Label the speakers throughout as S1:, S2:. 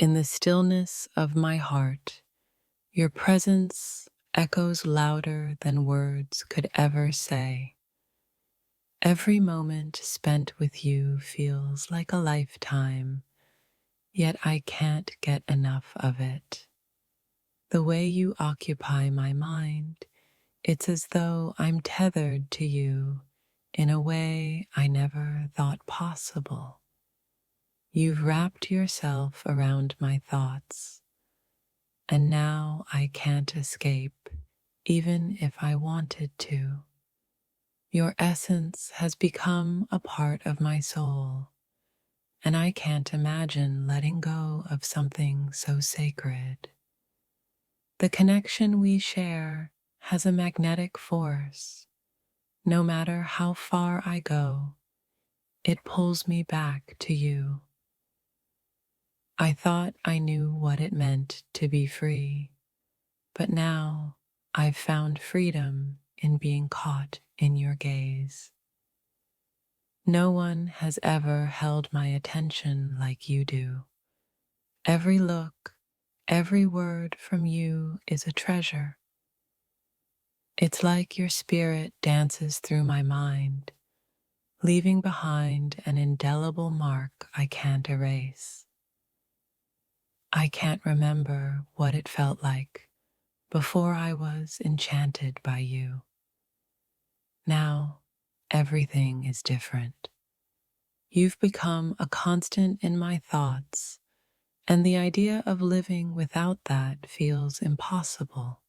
S1: In the stillness of my heart, your presence echoes louder than words could ever say. Every moment spent with you feels like a lifetime, yet I can't get enough of it. The way you occupy my mind, it's as though I'm tethered to you in a way I never thought possible. You've wrapped yourself around my thoughts, and now I can't escape, even if I wanted to. Your essence has become a part of my soul, and I can't imagine letting go of something so sacred. The connection we share has a magnetic force. No matter how far I go, it pulls me back to you. I thought I knew what it meant to be free, but now I've found freedom in being caught in your gaze. No one has ever held my attention like you do. Every look, every word from you is a treasure. It's like your spirit dances through my mind, leaving behind an indelible mark I can't erase. I can't remember what it felt like before I was enchanted by you. Now, everything is different. You've become a constant in my thoughts, and the idea of living without that feels impossible.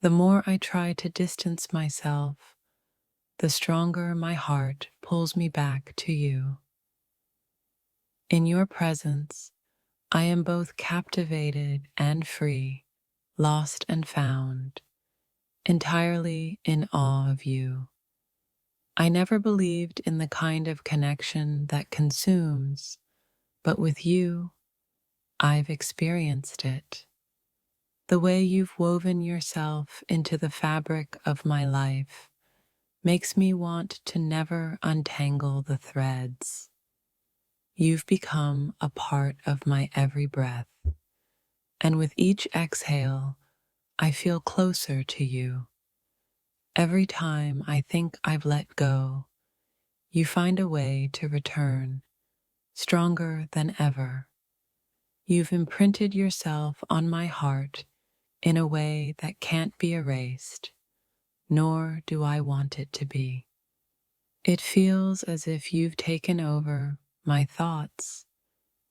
S1: The more I try to distance myself, the stronger my heart pulls me back to you. In your presence, I am both captivated and free, lost and found, entirely in awe of you. I never believed in the kind of connection that consumes, but with you, I've experienced it. The way you've woven yourself into the fabric of my life makes me want to never untangle the threads. You've become a part of my every breath, and with each exhale, I feel closer to you. Every time I think I've let go, you find a way to return, stronger than ever. You've imprinted yourself on my heart in a way that can't be erased, nor do I want it to be. It feels as if you've taken over my thoughts,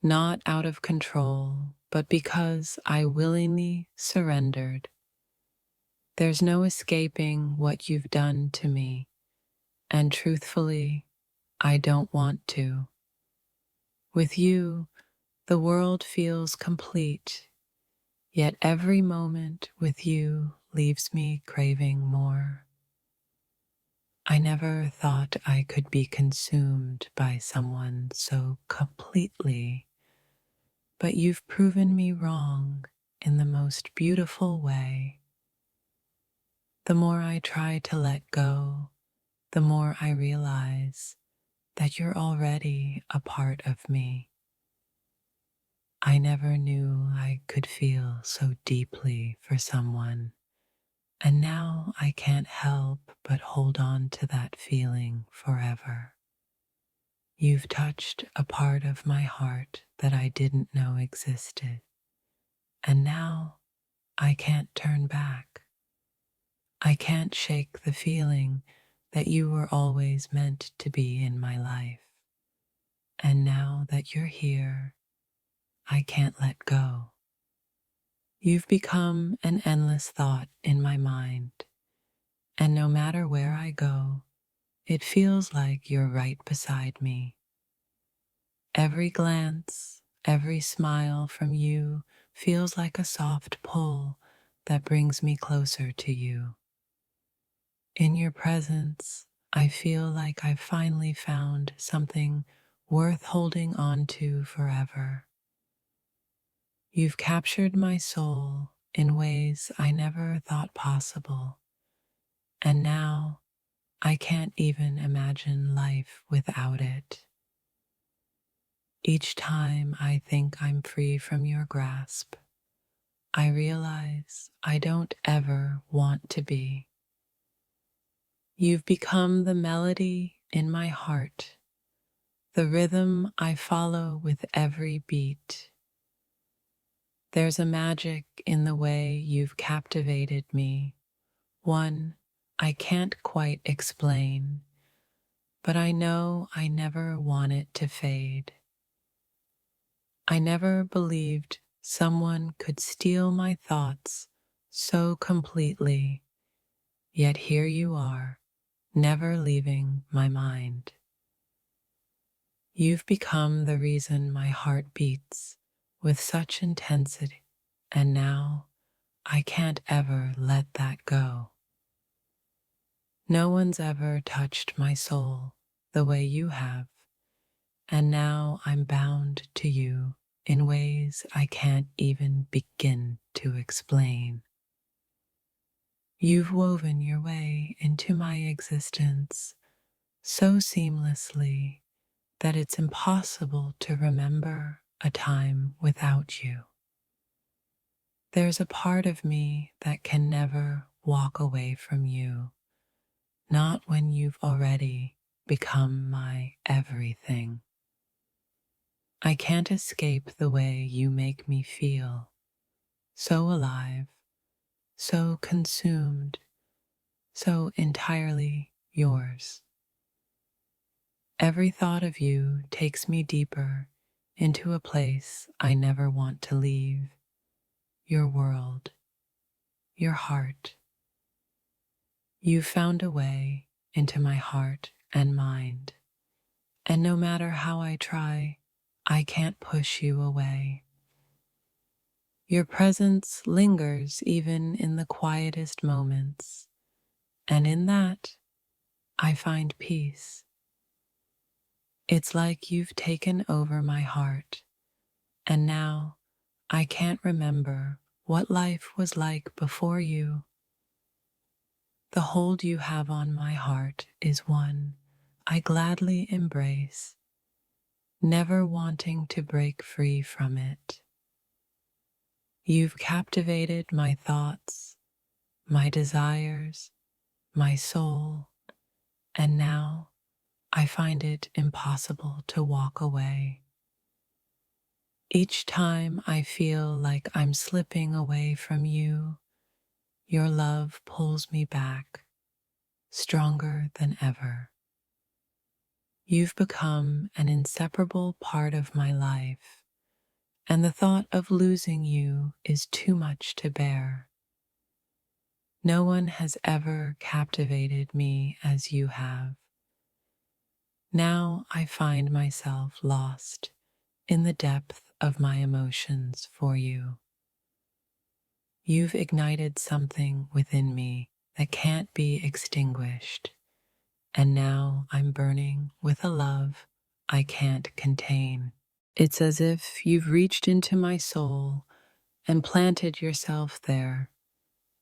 S1: not out of control, but because I willingly surrendered. There's no escaping what you've done to me, and truthfully, I don't want to. With you, the world feels complete, yet every moment with you leaves me craving more. I never thought I could be consumed by someone so completely, but you've proven me wrong in the most beautiful way. The more I try to let go, the more I realize that you're already a part of me. I never knew I could feel so deeply for someone, and now I can't help but hold on to that feeling forever. You've touched a part of my heart that I didn't know existed, and now I can't turn back. I can't shake the feeling that you were always meant to be in my life. And now that you're here, I can't let go. You've become an endless thought in my mind, and no matter where I go, it feels like you're right beside me. Every glance, every smile from you feels like a soft pull that brings me closer to you. In your presence, I feel like I've finally found something worth holding on to forever. You've captured my soul in ways I never thought possible, and now I can't even imagine life without it. Each time I think I'm free from your grasp, I realize I don't ever want to be. You've become the melody in my heart, the rhythm I follow with every beat. There's a magic in the way you've captivated me, one I can't quite explain, but I know I never want it to fade. I never believed someone could steal my thoughts so completely, yet here you are, never leaving my mind. You've become the reason my heart beats with such intensity, and now I can't ever let that go. No one's ever touched my soul the way you have, and now I'm bound to you in ways I can't even begin to explain. You've woven your way into my existence so seamlessly that it's impossible to remember a time without you. There's a part of me that can never walk away from you, not when you've already become my everything. I can't escape the way you make me feel, so alive, so consumed, so entirely yours. Every thought of you takes me deeper into a place I never want to leave, your world, your heart. You've found a way into my heart and mind, and no matter how I try, I can't push you away. Your presence lingers even in the quietest moments, and in that, I find peace. It's like you've taken over my heart, and now I can't remember what life was like before you. The hold you have on my heart is one I gladly embrace, never wanting to break free from it. You've captivated my thoughts, my desires, my soul, and now I find it impossible to walk away. Each time I feel like I'm slipping away from you, your love pulls me back, stronger than ever. You've become an inseparable part of my life, and the thought of losing you is too much to bear. No one has ever captivated me as you have. Now I find myself lost in the depth of my emotions for you. You've ignited something within me that can't be extinguished, and now I'm burning with a love I can't contain. It's as if you've reached into my soul and planted yourself there,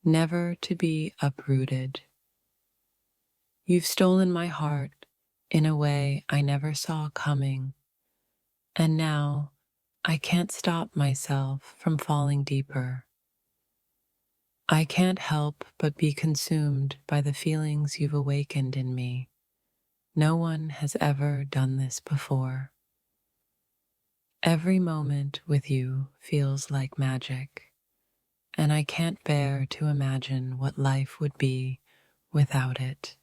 S1: never to be uprooted. You've stolen my heart in a way I never saw coming, and now I can't stop myself from falling deeper. I can't help but be consumed by the feelings you've awakened in me. No one has ever done this before. Every moment with you feels like magic, and I can't bear to imagine what life would be without it.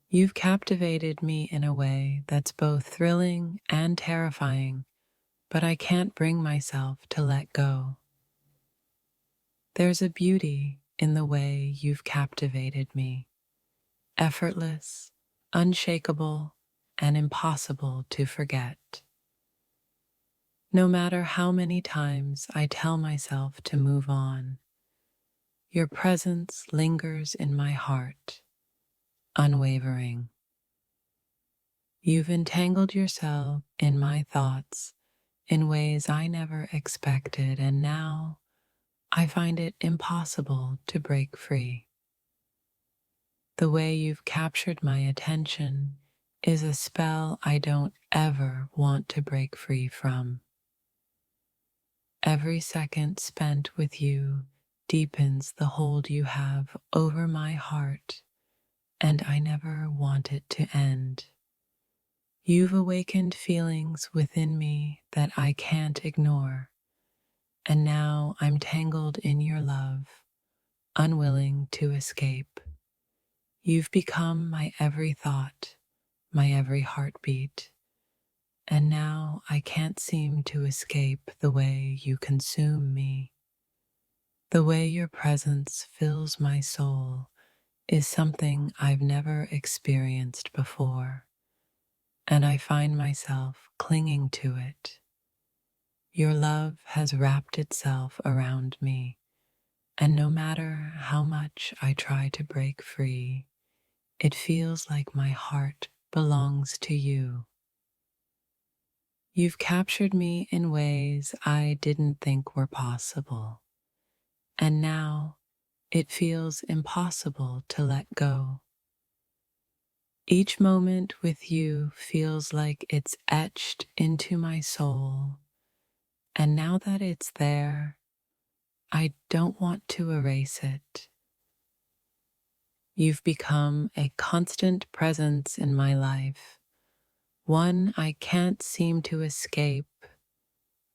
S1: You've captivated me in a way that's both thrilling and terrifying, but I can't bring myself to let go. There's a beauty in the way you've captivated me, effortless, unshakable, and impossible to forget. No matter how many times I tell myself to move on, your presence lingers in my heart, unwavering. You've entangled yourself in my thoughts in ways I never expected, and now I find it impossible to break free. The way you've captured my attention is a spell I don't ever want to break free from. Every second spent with you deepens the hold you have over my heart, and I never want it to end. You've awakened feelings within me that I can't ignore, and now I'm tangled in your love, unwilling to escape. You've become my every thought, my every heartbeat, and now I can't seem to escape the way you consume me. The way your presence fills my soul is something I've never experienced before, and I find myself clinging to it. Your love has wrapped itself around me, and no matter how much I try to break free, it feels like my heart belongs to you. You've captured me in ways I didn't think were possible, and now it feels impossible to let go. Each moment with you feels like it's etched into my soul, and now that it's there, I don't want to erase it. You've become a constant presence in my life, one I can't seem to escape,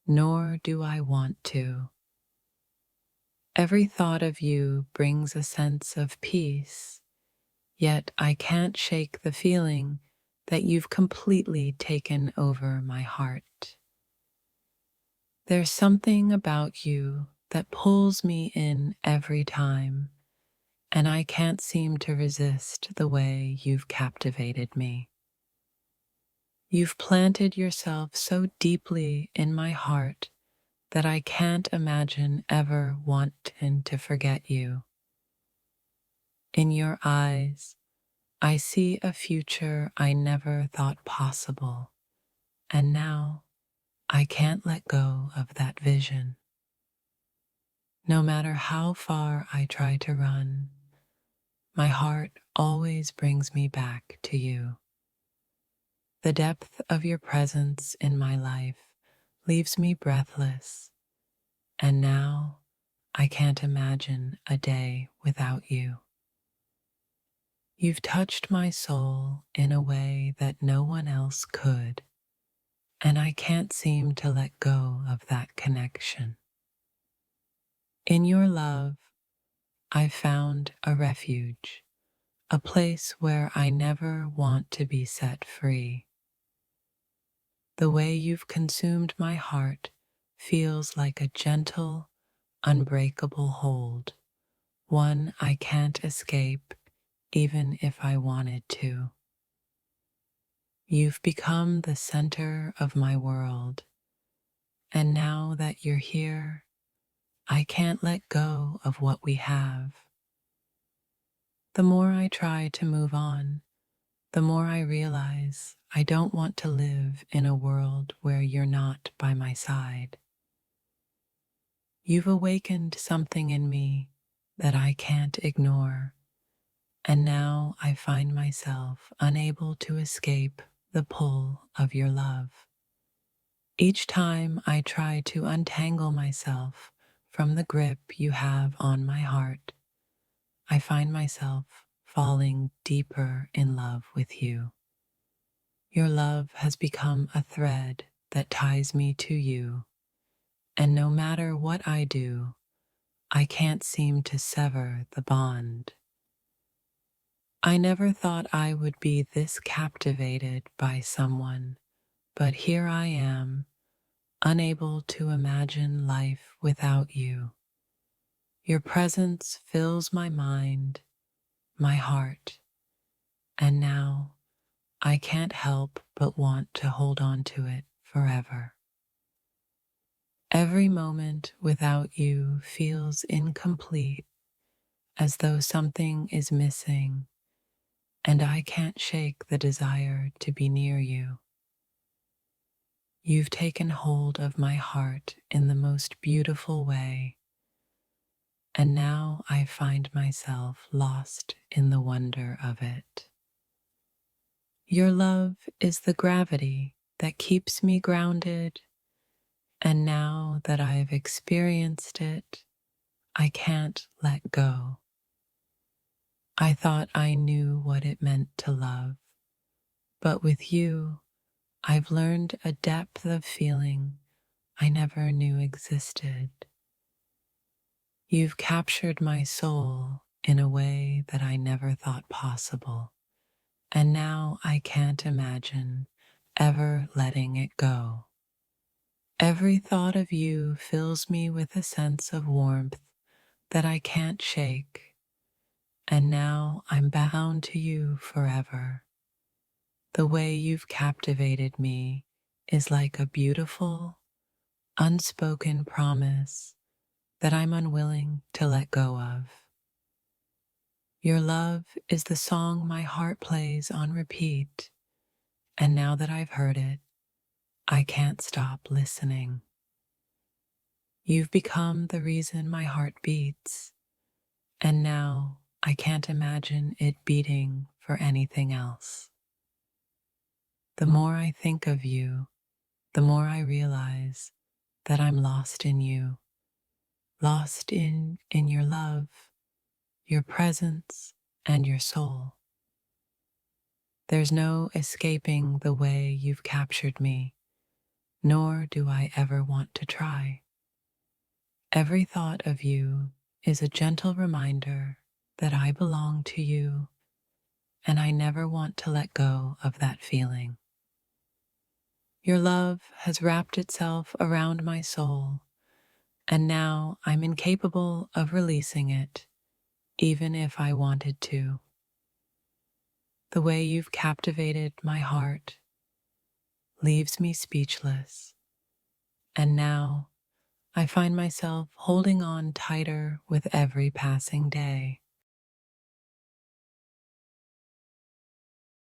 S1: nor do I want to. Every thought of you brings a sense of peace, yet I can't shake the feeling that you've completely taken over my heart. There's something about you that pulls me in every time, and I can't seem to resist the way you've captivated me. You've planted yourself so deeply in my heart that I can't imagine ever wanting to forget you. In your eyes, I see a future I never thought possible, and now I can't let go of that vision. No matter how far I try to run, my heart always brings me back to you. The depth of your presence in my life leaves me breathless, and now I can't imagine a day without you. You've touched my soul in a way that no one else could, and I can't seem to let go of that connection. In your love, I've found a refuge, a place where I never want to be set free. The way you've consumed my heart feels like a gentle, unbreakable hold, one I can't escape even if I wanted to. You've become the center of my world, and now that you're here, I can't let go of what we have. The more I try to move on, the more I realize I don't want to live in a world where you're not by my side. You've awakened something in me that I can't ignore, and now I find myself unable to escape the pull of your love. Each time I try to untangle myself from the grip you have on my heart, I find myself falling deeper in love with you. Your love has become a thread that ties me to you, and no matter what I do, I can't seem to sever the bond. I never thought I would be this captivated by someone, but here I am, unable to imagine life without you. Your presence fills my mind, my heart, and now I can't help but want to hold on to it forever. Every moment without you feels incomplete, as though something is missing, and I can't shake the desire to be near you. You've taken hold of my heart in the most beautiful way, and now I find myself lost in the wonder of it. Your love is the gravity that keeps me grounded, and now that I've experienced it, I can't let go. I thought I knew what it meant to love, but with you, I've learned a depth of feeling I never knew existed. You've captured my soul in a way that I never thought possible, and now I can't imagine ever letting it go. Every thought of you fills me with a sense of warmth that I can't shake, and now I'm bound to you forever. The way you've captivated me is like a beautiful, unspoken promise that I'm unwilling to let go of. Your love is the song my heart plays on repeat, and now that I've heard it, I can't stop listening. You've become the reason my heart beats, and now I can't imagine it beating for anything else. The more I think of you, the more I realize that I'm lost in you, lost in your love, your presence, and your soul. There's no escaping the way you've captured me, nor do I ever want to try. Every thought of you is a gentle reminder that I belong to you, and I never want to let go of that feeling. Your love has wrapped itself around my soul, and now I'm incapable of releasing it, even if I wanted to. The way you've captivated my heart leaves me speechless, and now I find myself holding on tighter with every passing day.